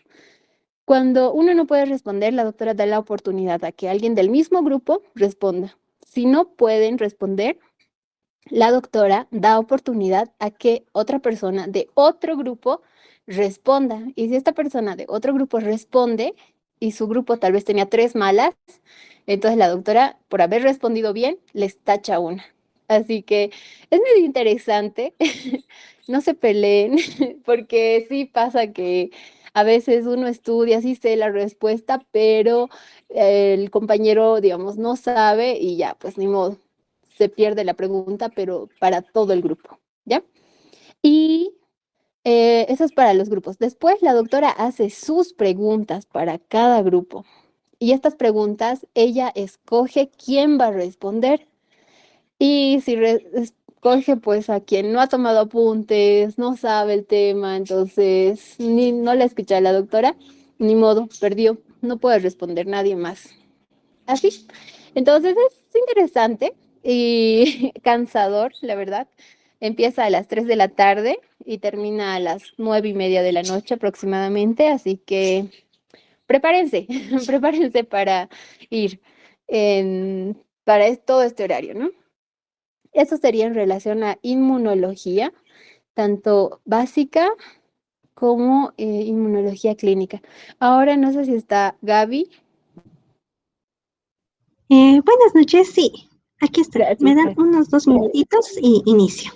Cuando uno no puede responder, la doctora da la oportunidad a que alguien del mismo grupo responda. Si no pueden responder, la doctora da oportunidad a que otra persona de otro grupo responda. Y si esta persona de otro grupo responde y su grupo tal vez tenía 3 malas, entonces la doctora, por haber respondido bien, les tacha una. Así que es medio interesante. No se peleen, porque sí pasa que a veces uno estudia, sí sé la respuesta, pero el compañero, digamos, no sabe y ya, pues ni modo se pierde la pregunta, pero para todo el grupo, ¿ya? Y eso es para los grupos. Después la doctora hace sus preguntas para cada grupo. Y estas preguntas, ella escoge quién va a responder. Y si escoge pues a quien no ha tomado apuntes, no sabe el tema, entonces no le escucha a la doctora, ni modo, perdió. No puede responder nadie más. Así. Entonces es interesante y cansador, la verdad. Empieza a las 3 de la tarde y termina a las 9:30 de la noche aproximadamente, así que prepárense, prepárense para ir para todo este horario, ¿no? Eso sería en relación a inmunología, tanto básica como inmunología clínica. Ahora no sé si está Gaby. Buenas noches, sí, aquí estoy. Me Gracias. dan unos 2 minutitos y inicio.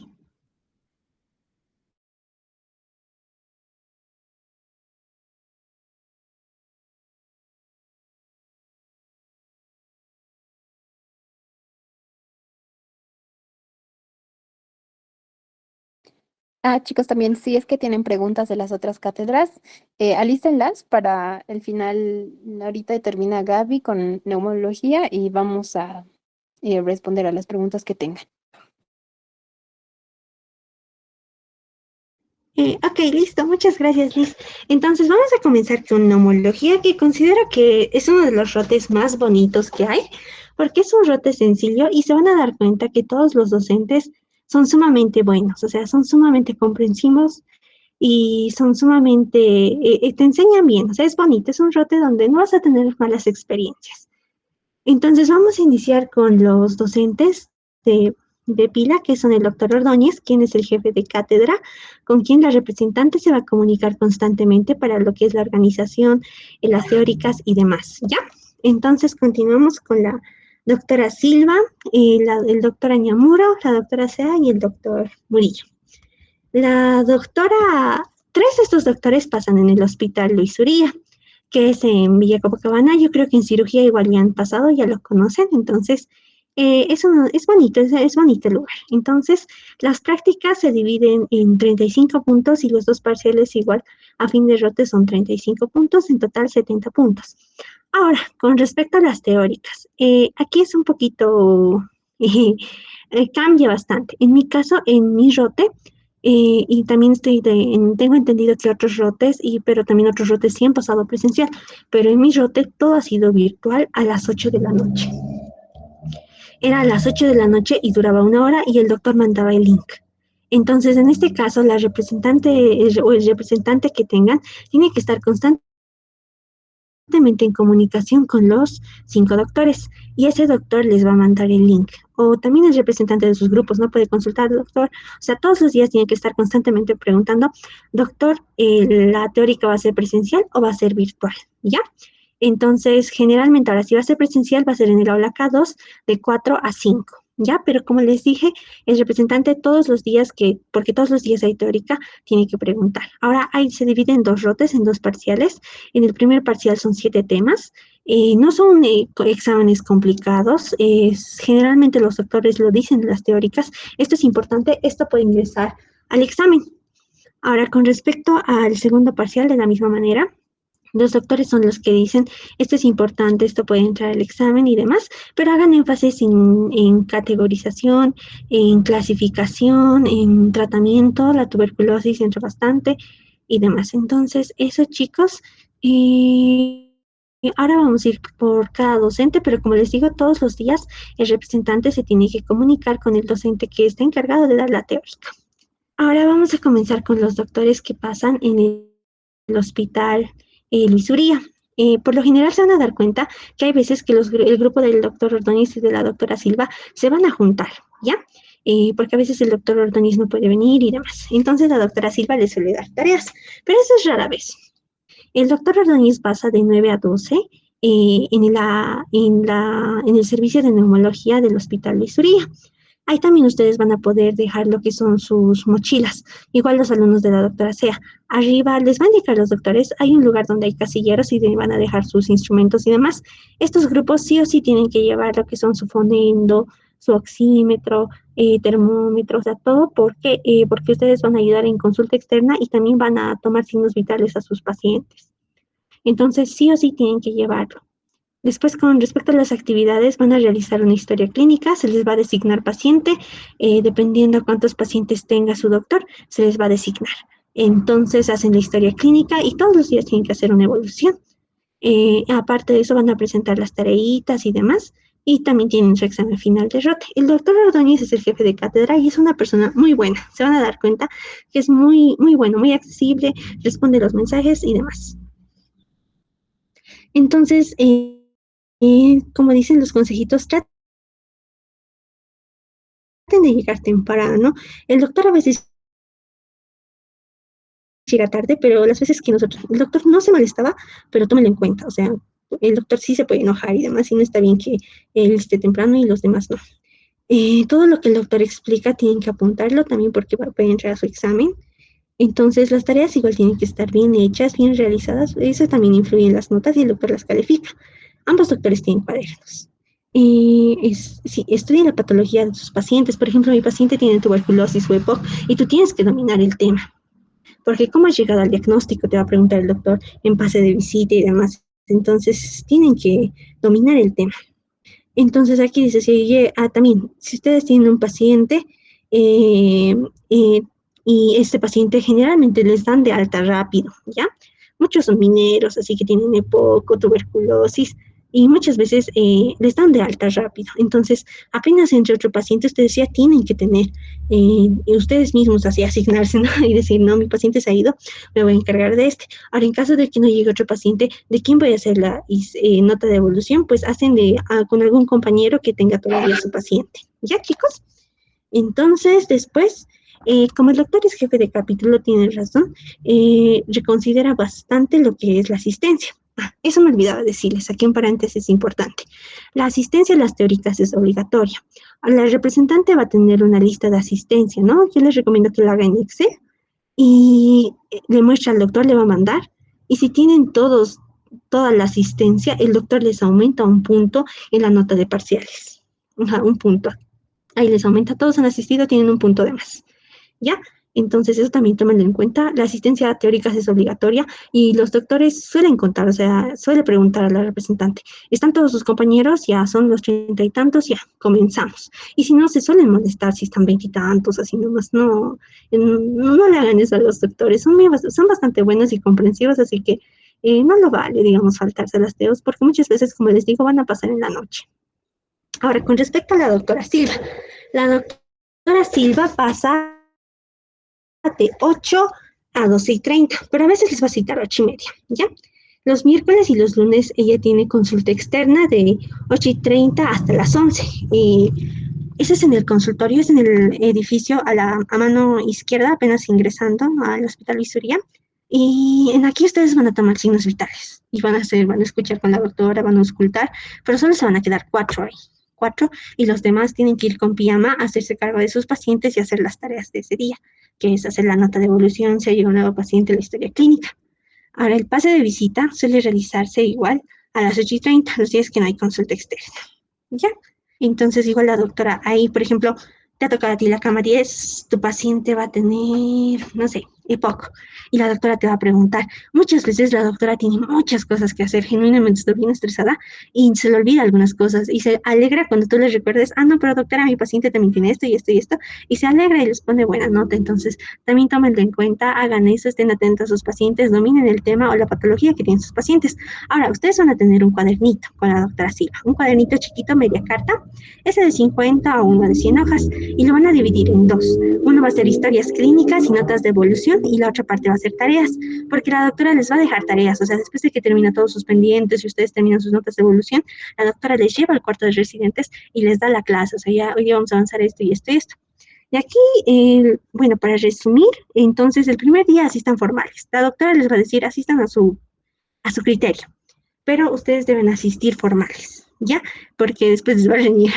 Chicos, también si es que tienen preguntas de las otras cátedras, alístenlas para el final. Ahorita termina Gaby con neumología y vamos a responder a las preguntas que tengan. Ok, listo, muchas gracias, Liz. Entonces vamos a comenzar con neumología, que considero que es uno de los rotes más bonitos que hay, porque es un rote sencillo y se van a dar cuenta que todos los docentes son sumamente buenos, o sea, son sumamente comprensivos y son sumamente, te enseñan bien, o sea, es bonito, es un rote donde no vas a tener malas experiencias. Entonces vamos a iniciar con los docentes de Pila, que son el doctor Ordóñez, quien es el jefe de cátedra, con quien la representante se va a comunicar constantemente para lo que es la organización, las teóricas y demás, ¿ya? Entonces continuamos con la doctora Silva, el doctor Añamuro, la doctora Sea y el doctor Murillo. La doctora, tres de estos doctores pasan en el hospital Luis Uría, que es en Villa Copacabana. Yo creo que en cirugía igual ya han pasado, ya lo conocen, entonces es bonito, es bonito el lugar. Entonces, las prácticas se dividen en 35 puntos y los dos parciales igual a fin de rote son 35 puntos, en total 70 puntos. Ahora, con respecto a las teóricas, aquí es un poquito, cambia bastante. En mi caso, en mi rote, y también tengo entendido que otros rotes, pero también otros rotes sí han pasado presencial, pero en mi rote todo ha sido virtual a las 8 de la noche. Era a las 8 de la noche y duraba 1 hora y el doctor mandaba el link. Entonces, en este caso, la representante o el representante que tengan tiene que estar constantemente en comunicación con los 5 doctores y ese doctor les va a mandar el link. O también el representante de sus grupos no puede consultar al doctor. O sea, todos los días tiene que estar constantemente preguntando, doctor, ¿la teórica va a ser presencial o va a ser virtual? ¿Ya? Entonces, generalmente ahora si va a ser presencial va a ser en el aula K2 de 4 a 5. ¿Ya? Pero como les dije, el representante todos los días porque todos los días hay teórica, tiene que preguntar. Ahora se divide en 2 rotes, en 2 parciales. En el primer parcial son 7 temas. No son exámenes complicados. Generalmente los doctores lo dicen en las teóricas. Esto es importante, esto puede ingresar al examen. Ahora, con respecto al segundo parcial, de la misma manera, los doctores son los que dicen, esto es importante, esto puede entrar al examen y demás, pero hagan énfasis en categorización, en clasificación, en tratamiento, la tuberculosis entra bastante y demás. Entonces, eso chicos, ahora vamos a ir por cada docente, pero como les digo, todos los días el representante se tiene que comunicar con el docente que está encargado de dar la teórica. Ahora vamos a comenzar con los doctores que pasan en el hospital Luis Uría. Por lo general se van a dar cuenta que hay veces que el grupo del doctor Ordóñez y de la doctora Silva se van a juntar, ¿ya? Porque a veces el doctor Ordóñez no puede venir y demás. Entonces la doctora Silva les suele dar tareas, pero eso es rara vez. El doctor Ordóñez pasa de 9 a 12 en el servicio de neumología del hospital Luis Uría. Ahí también ustedes van a poder dejar lo que son sus mochilas, igual los alumnos de la doctora Sea. Arriba les van a indicar los doctores, hay un lugar donde hay casilleros y van a dejar sus instrumentos y demás. Estos grupos sí o sí tienen que llevar lo que son su fonendo, su oxímetro, termómetro, o sea, todo porque ustedes van a ayudar en consulta externa y también van a tomar signos vitales a sus pacientes. Entonces, sí o sí tienen que llevarlo. Después, con respecto a las actividades, van a realizar una historia clínica, se les va a designar paciente, dependiendo a cuántos pacientes tenga su doctor, se les va a designar. Entonces, hacen la historia clínica y todos los días tienen que hacer una evolución. Aparte de eso, van a presentar las tareitas y demás, y también tienen su examen final de rote. El doctor Ordóñez es el jefe de cátedra y es una persona muy buena. Se van a dar cuenta que es muy, muy bueno, muy accesible, responde los mensajes y demás. Entonces, como dicen los consejitos, traten de llegar temprano. El doctor a veces llega tarde, pero las veces que el doctor no se molestaba, pero tómenlo en cuenta, o sea, el doctor sí se puede enojar y demás, y no está bien que él esté temprano y los demás no. Todo lo que el doctor explica tienen que apuntarlo también porque puede entrar a su examen. Entonces, las tareas igual tienen que estar bien hechas, bien realizadas, eso también influye en las notas y el doctor las califica. Ambos doctores tienen cuadernos. Sí, estudian la patología de sus pacientes. Por ejemplo, mi paciente tiene tuberculosis o EPOC y tú tienes que dominar el tema. Porque cómo has llegado al diagnóstico, te va a preguntar el doctor en fase de visita y demás. Entonces, tienen que dominar el tema. Entonces, aquí dice, también, si ustedes tienen un paciente y este paciente generalmente les dan de alta rápido, ¿ya? Muchos son mineros, así que tienen EPOC o tuberculosis, y muchas veces les dan de alta rápido. Entonces, apenas entre otro paciente, ustedes ya tienen que tener ustedes mismos así asignarse, ¿no? Y decir, no, mi paciente se ha ido, me voy a encargar de este. Ahora, en caso de que no llegue otro paciente, ¿de quién voy a hacer la nota de evolución? Pues hacen con algún compañero que tenga todavía su paciente. ¿Ya, chicos? Entonces, después, como el doctor es jefe de capítulo, tiene razón, reconsidera bastante lo que es la asistencia. Eso me olvidaba decirles, aquí un paréntesis importante. La asistencia a las teóricas es obligatoria. La representante va a tener una lista de asistencia, ¿no? Yo les recomiendo que la haga en Excel y le muestra al doctor, le va a mandar. Y si tienen toda la asistencia, el doctor les aumenta un punto en la nota de parciales. Un punto. Ahí les aumenta, todos han asistido, tienen un punto de más. ¿Ya? Entonces, eso también tómenlo en cuenta. La asistencia teórica es obligatoria y los doctores suelen contar, o sea, suele preguntar a la representante, ¿están todos sus compañeros? Ya son los 30 y tantos, ya, comenzamos. Y si no, se suelen molestar si están 20 y tantos, así nomás, no le hagan eso a los doctores. Son bastante buenos y comprensivos, así que no lo vale, digamos, faltarse a las teos, porque muchas veces, como les digo, van a pasar en la noche. Ahora, con respecto a la doctora Silva pasa de 8 a 12:30, pero a veces les va a citar 8:30, ¿ya? Los miércoles y los lunes ella tiene consulta externa de 8:30 hasta las 11. Ese es en el consultorio, es en el edificio a mano izquierda, apenas ingresando al Hospital Visuría. Y aquí ustedes van a tomar signos vitales y van a escuchar con la doctora, van a auscultar, pero solo se van a quedar 4 ahí. 4, y los demás tienen que ir con pijama a hacerse cargo de sus pacientes y hacer las tareas de ese día, que es hacer la nota de evolución, si ha llegado un nuevo paciente, la historia clínica. Ahora, el pase de visita suele realizarse igual a las 8:30, los días que no hay consulta externa. ¿Ya? Entonces, igual la doctora, ahí, por ejemplo, te ha tocado a ti la cama 10, tu paciente va a tener, no sé, EPOC, y la doctora te va a preguntar. Muchas veces la doctora tiene muchas cosas que hacer, genuinamente está bien estresada y se le olvida algunas cosas y se alegra cuando tú les recuerdes, no, pero doctora, mi paciente también tiene esto y esto y esto, y se alegra y les pone buena nota. Entonces, también tómenlo en cuenta, hagan eso, estén atentos a sus pacientes, dominen el tema o la patología que tienen sus pacientes. Ahora, ustedes van a tener un cuadernito con la doctora Silva, un cuadernito chiquito, media carta, ese de 50 o uno de 100 hojas, y lo van a dividir en 2. Uno va a ser historias clínicas y notas de evolución, y la otra parte va a ser tareas, porque la doctora les va a dejar tareas, o sea, después de que termina todos sus pendientes y ustedes terminan sus notas de evolución, la doctora les lleva al cuarto de residentes y les da la clase, o sea, ya hoy vamos a avanzar esto y esto y esto. Y aquí, bueno, para resumir, entonces el primer día asistan formales. La doctora les va a decir, asistan a su criterio, pero ustedes deben asistir formales, ¿ya? Porque después les va a reñir.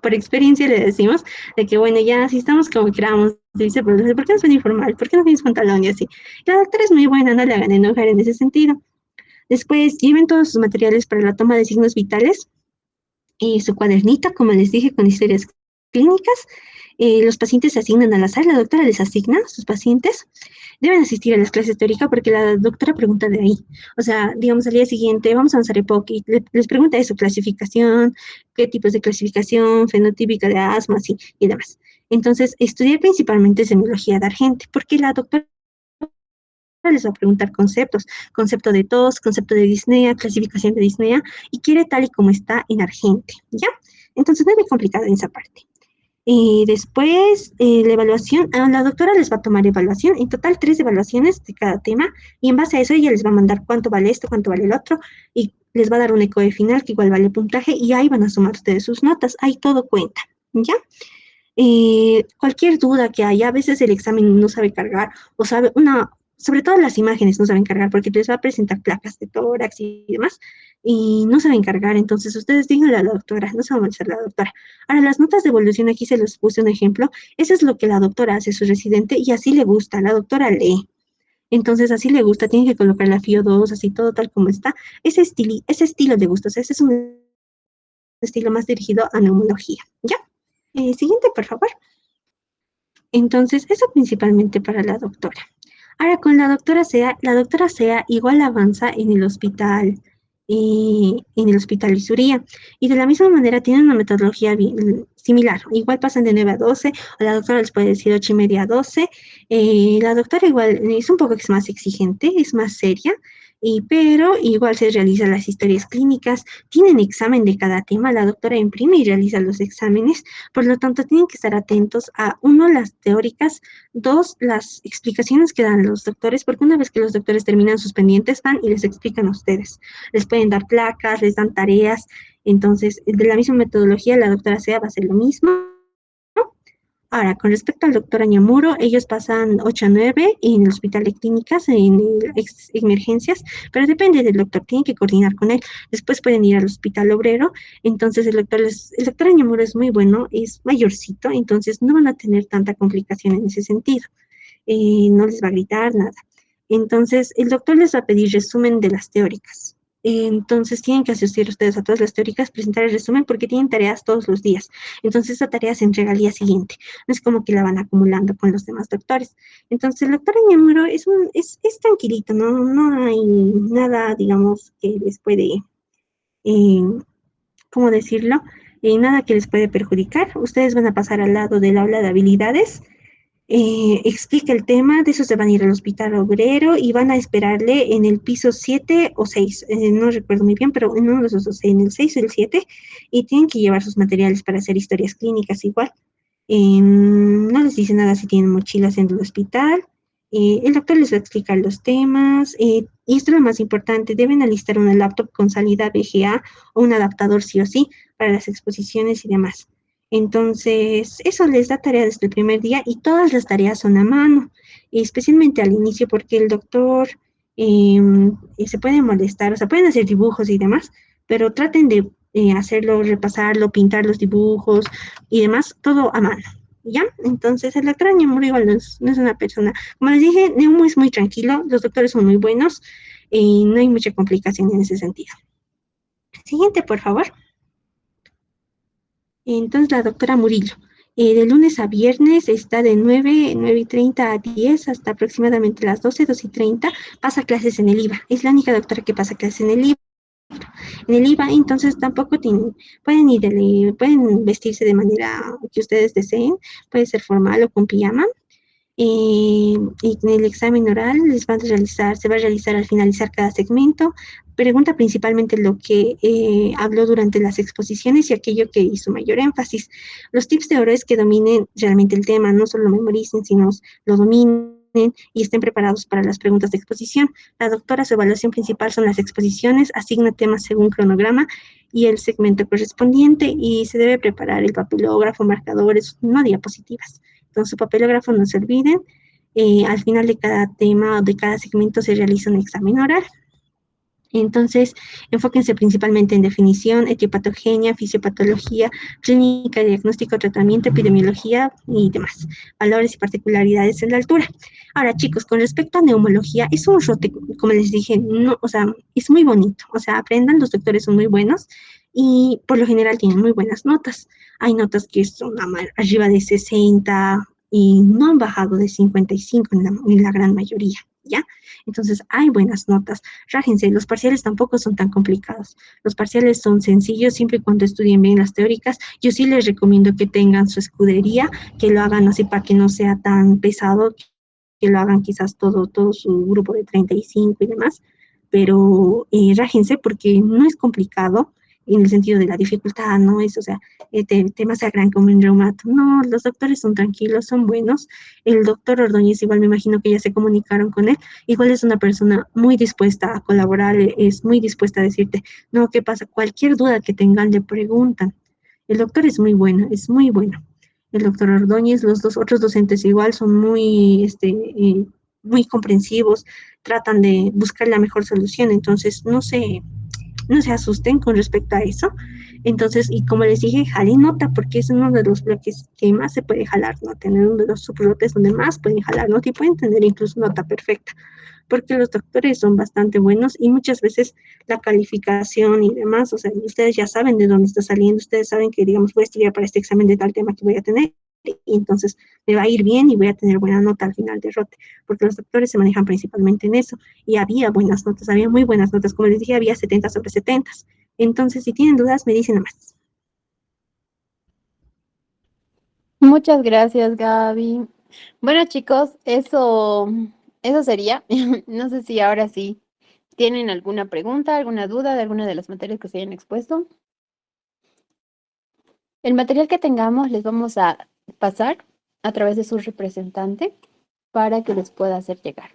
Por experiencia le decimos de que, bueno, ya asistamos como queramos. Dice, pero ¿por qué no es informal? ¿Por qué no tienes pantalón? Y así. La doctora es muy buena, no le hagan enojar en ese sentido. Después, lleven todos sus materiales para la toma de signos vitales y su cuadernito, como les dije, con historias clínicas. Los pacientes se asignan al azar, la doctora les asigna a sus pacientes. Deben asistir a las clases teóricas porque la doctora pregunta de ahí. O sea, digamos, al día siguiente vamos a avanzar EPOC y les pregunta de su clasificación, qué tipos de clasificación, fenotípica de asma, así, y demás. Entonces, estudiar principalmente semiología de Argente, porque la doctora les va a preguntar conceptos, concepto de tos, concepto de disnea, clasificación de disnea, y quiere tal y como está en Argente, ¿ya? Entonces, no es muy complicado en esa parte. Después, la evaluación, la doctora les va a tomar evaluación, en total 3 evaluaciones de cada tema, y en base a eso ella les va a mandar cuánto vale esto, cuánto vale el otro, y les va a dar un ECOE final que igual vale puntaje, y ahí van a sumar ustedes sus notas, ahí todo cuenta, ¿ya? Cualquier duda que haya, a veces el examen no sabe cargar, o sabe sobre todo las imágenes no saben cargar, porque les va a presentar placas de tórax y demás, y no saben cargar, entonces ustedes díganle a la doctora, no se va a molestar la doctora. Ahora, las notas de evolución, aquí se los puse un ejemplo, eso es lo que la doctora hace a su residente, y así le gusta, la doctora lee. Entonces, así le gusta, tiene que colocar la FIO 2, así todo tal como está. Ese estilo le gusta, o sea, ese es un estilo más dirigido a neumología, ¿ya? Siguiente, por favor. Entonces, eso principalmente para la doctora. Ahora, con la doctora Sea igual avanza en el hospital Visuría, y de la misma manera tienen una metodología similar. Igual pasan de 9 a 12, o la doctora les puede decir 8:30 a 12. La doctora igual es un poco más exigente, es más seria, Pero igual se realizan las historias clínicas, tienen examen de cada tema, la doctora imprime y realiza los exámenes, por lo tanto tienen que estar atentos a, uno, las teóricas, dos, las explicaciones que dan los doctores, porque una vez que los doctores terminan sus pendientes, van y les explican a ustedes, les pueden dar placas, les dan tareas, entonces de la misma metodología la doctora Sea va a hacer lo mismo. Ahora, con respecto al doctor Añamuro, ellos pasan 8 a 9 en el hospital de clínicas, en emergencias, pero depende del doctor, tienen que coordinar con él. Después pueden ir al hospital obrero, entonces el doctor Añamuro es muy bueno, es mayorcito, entonces no van a tener tanta complicación en ese sentido. No les va a gritar, nada. Entonces, el doctor les va a pedir resumen de las teóricas. Entonces, tienen que asistir ustedes a todas las teóricas, presentar el resumen porque tienen tareas todos los días. Entonces, esa tarea se entrega al día siguiente. No es como que la van acumulando con los demás doctores. Entonces, el doctor Añamuro es tranquilito, no hay nada, digamos, que les puede, eh, ¿cómo decirlo? Nada que les puede perjudicar. Ustedes van a pasar al lado del aula de habilidades, explica el tema, de eso se van a ir al hospital obrero y van a esperarle en el piso 7 o 6, no recuerdo muy bien, pero en uno de esos dos, en el 6 o el 7, y tienen que llevar sus materiales para hacer historias clínicas igual. No les dice nada si tienen mochilas en el hospital. El doctor les va a explicar los temas, y esto es lo más importante, deben alistar una laptop con salida VGA o un adaptador sí o sí para las exposiciones y demás. Entonces, eso les da tarea desde el primer día y todas las tareas son a mano, especialmente al inicio porque el doctor se puede molestar, o sea, pueden hacer dibujos y demás, pero traten de hacerlo, repasarlo, pintar los dibujos y demás, todo a mano. ¿Ya? Entonces, el doctor Añamuro igual no es una persona, como les dije, Neumo es muy tranquilo, los doctores son muy buenos y no hay mucha complicación en ese sentido. Siguiente, por favor. Entonces, la doctora Murillo, de lunes a viernes está de 9:30 a 10 hasta aproximadamente las 12:30, pasa clases en el IVA. Es la única doctora que pasa clases en el IVA. En el IVA, entonces tampoco pueden vestirse de manera que ustedes deseen, puede ser formal o con pijama. Y en el examen oral se va a realizar al finalizar cada segmento. Pregunta principalmente lo que habló durante las exposiciones y aquello que hizo mayor énfasis. Los tips de oro es que dominen realmente el tema, no solo lo memoricen, sino lo dominen y estén preparados para las preguntas de exposición. La doctora, su evaluación principal son las exposiciones, asigna temas según cronograma y el segmento correspondiente y se debe preparar el papelógrafo, marcadores, no diapositivas. Con su papelógrafo no se olviden. Al final de cada tema o de cada segmento se realiza un examen oral. Entonces, enfóquense principalmente en definición, etiopatogenia, fisiopatología, clínica, diagnóstico, tratamiento, epidemiología y demás. Valores y particularidades en la altura. Ahora, chicos, con respecto a neumología, es un rote, como les dije, no, o sea, es muy bonito. O sea, aprendan, los doctores son muy buenos y por lo general tienen muy buenas notas. Hay notas que son arriba de 60 y no han bajado de 55 en la gran mayoría, ¿ya? Entonces, hay buenas notas. Rájense, los parciales tampoco son tan complicados. Los parciales son sencillos siempre y cuando estudien bien las teóricas. Yo sí les recomiendo que tengan su escudería, que lo hagan así para que no sea tan pesado, que lo hagan quizás todo su grupo de 35 y demás. Pero rájense porque no es complicado en el sentido de la dificultad, no es, o sea, temas a gran como en reumato. No, los doctores son tranquilos, son buenos. El doctor Ordóñez, igual me imagino que ya se comunicaron con él. Igual es una persona muy dispuesta a colaborar, es muy dispuesta a decirte, no, ¿qué pasa? Cualquier duda que tengan, le preguntan. El doctor es muy bueno, es muy bueno. El doctor Ordóñez, los dos otros docentes igual son muy comprensivos, tratan de buscar la mejor solución, entonces no se asusten con respecto a eso. Entonces, y como les dije, jalen nota, porque es uno de los bloques que más se puede jalar nota, en uno de los subbloques donde más pueden jalar nota y pueden tener incluso nota perfecta, porque los doctores son bastante buenos y muchas veces la calificación y demás, o sea, ustedes ya saben de dónde está saliendo, ustedes saben que, digamos, voy a estudiar para este examen de tal tema que voy a tener, y entonces me va a ir bien y voy a tener buena nota al final de rote, porque los doctores se manejan principalmente en eso, y había buenas notas, había muy buenas notas, como les dije, había 70 sobre 70. Entonces, si tienen dudas, me dicen nada más. Muchas gracias, Gaby. Bueno, chicos, eso sería. No sé si ahora sí ¿Tienen alguna pregunta, alguna duda de alguna de las materias que se hayan expuesto? El material que tengamos les vamos a pasar a través de su representante para que les pueda hacer llegar.